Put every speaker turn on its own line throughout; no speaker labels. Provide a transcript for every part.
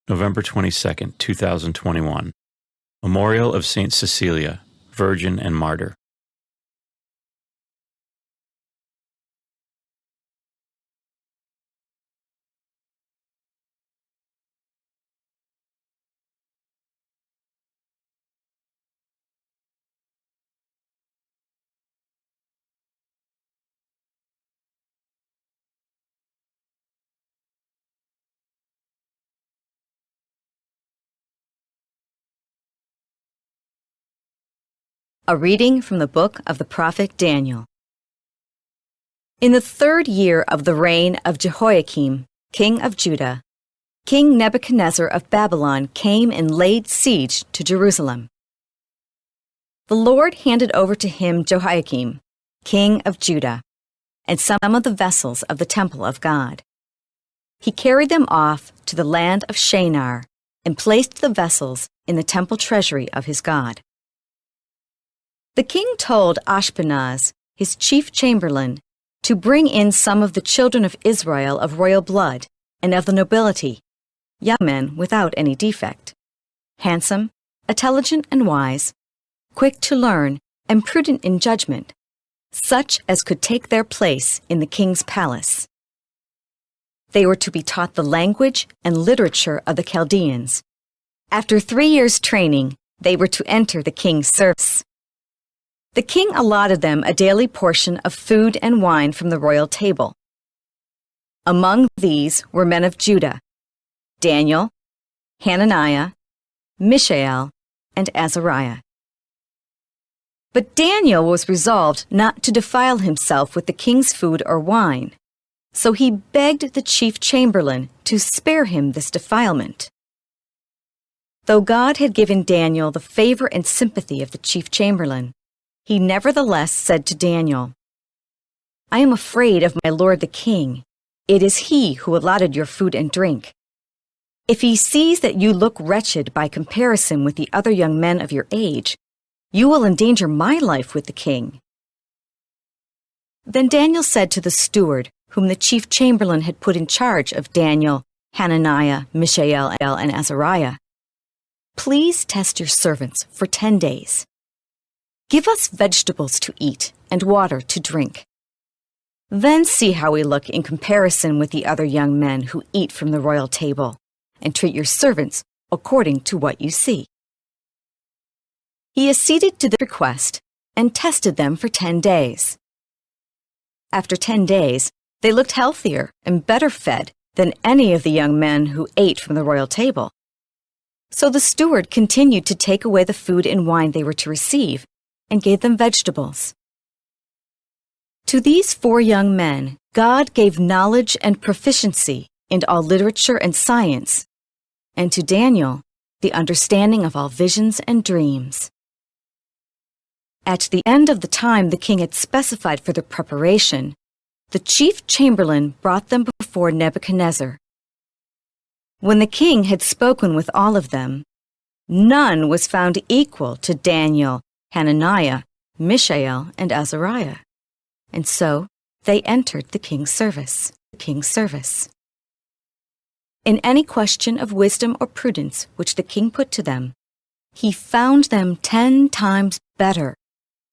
November 22nd, 2021. Memorial of Saint Cecilia, Virgin and Martyr.
A reading from the book of the prophet Daniel. In the 3rd year of the reign of Jehoiakim, king of Judah, King Nebuchadnezzar of Babylon came and laid siege to Jerusalem. The Lord handed over to him Jehoiakim, king of Judah, and some of the vessels of the temple of God. He carried them off to the land of Shinar and placed the vessels in the temple treasury of his God. The king told Ashpenaz, his chief chamberlain, to bring in some of the children of Israel of royal blood and of the nobility, young men without any defect, handsome, intelligent and wise, quick to learn, and prudent in judgment, such as could take their place in the king's palace. They were to be taught the language and literature of the Chaldeans. After 3 years' training, they were to enter the king's service. The king allotted them a daily portion of food and wine from the royal table. Among these were men of Judah: Daniel, Hananiah, Mishael, and Azariah. But Daniel was resolved not to defile himself with the king's food or wine, so he begged the chief chamberlain to spare him this defilement. Though God had given Daniel the favor and sympathy of the chief chamberlain, he nevertheless said to Daniel, "I am afraid of my lord the king. It is he who allotted your food and drink. If he sees that you look wretched by comparison with the other young men of your age, you will endanger my life with the king." Then Daniel said to the steward, whom the chief chamberlain had put in charge of Daniel, Hananiah, Mishael, and Azariah, "Please test your servants for 10 days. Give us vegetables to eat and water to drink. Then see how we look in comparison with the other young men who eat from the royal table, and treat your servants according to what you see." He acceded to the request and tested them for 10 days. After 10 days, they looked healthier and better fed than any of the young men who ate from the royal table. So the steward continued to take away the food and wine they were to receive, and gave them vegetables. To these 4 young men, God gave knowledge and proficiency in all literature and science, and to Daniel, the understanding of all visions and dreams. At the end of the time the king had specified for their preparation, the chief chamberlain brought them before Nebuchadnezzar. When the king had spoken with all of them, none was found equal to Daniel, Hananiah, Mishael, and Azariah. And so they entered the king's service. In any question of wisdom or prudence which the king put to them, he found them 10 times better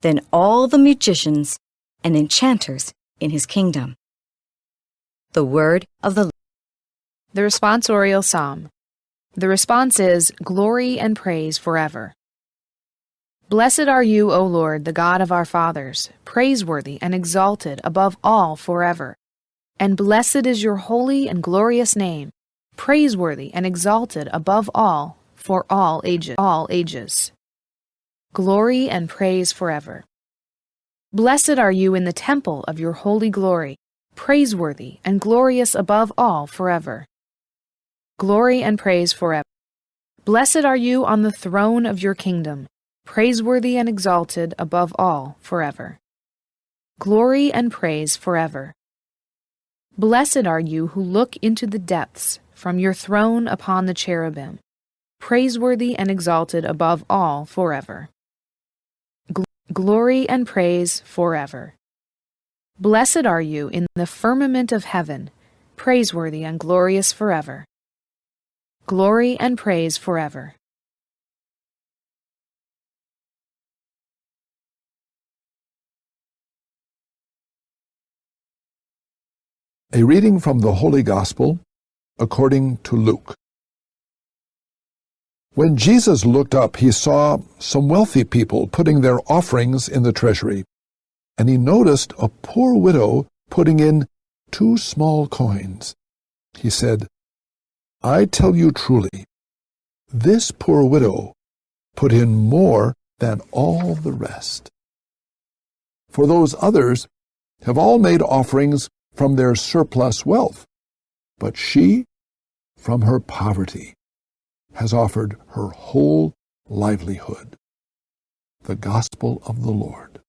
than all the magicians and enchanters in his kingdom. The word of the Lord.
The responsorial psalm. The response is, "Glory and praise forever." Blessed are you, O Lord, the God of our fathers, praiseworthy and exalted above all forever. And blessed is your holy and glorious name, praiseworthy and exalted above all for all ages. Glory and praise forever. Blessed are you in the temple of your holy glory, praiseworthy and glorious above all forever. Glory and praise forever. Blessed are you on the throne of your kingdom, praiseworthy and exalted above all forever. Glory and praise forever. Blessed are you who look into the depths from your throne upon the cherubim, praiseworthy and exalted above all forever. Glory and praise forever. Blessed are you in the firmament of heaven, praiseworthy and glorious forever. glory and praise forever.
A reading from the Holy Gospel according to Luke. When Jesus looked up, he saw some wealthy people putting their offerings in the treasury, and he noticed a poor widow putting in 2 small coins. He said, "I tell you truly, this poor widow put in more than all the rest. For those others have all made offerings from their surplus wealth, but she, from her poverty, has offered her whole livelihood." The Gospel of the Lord.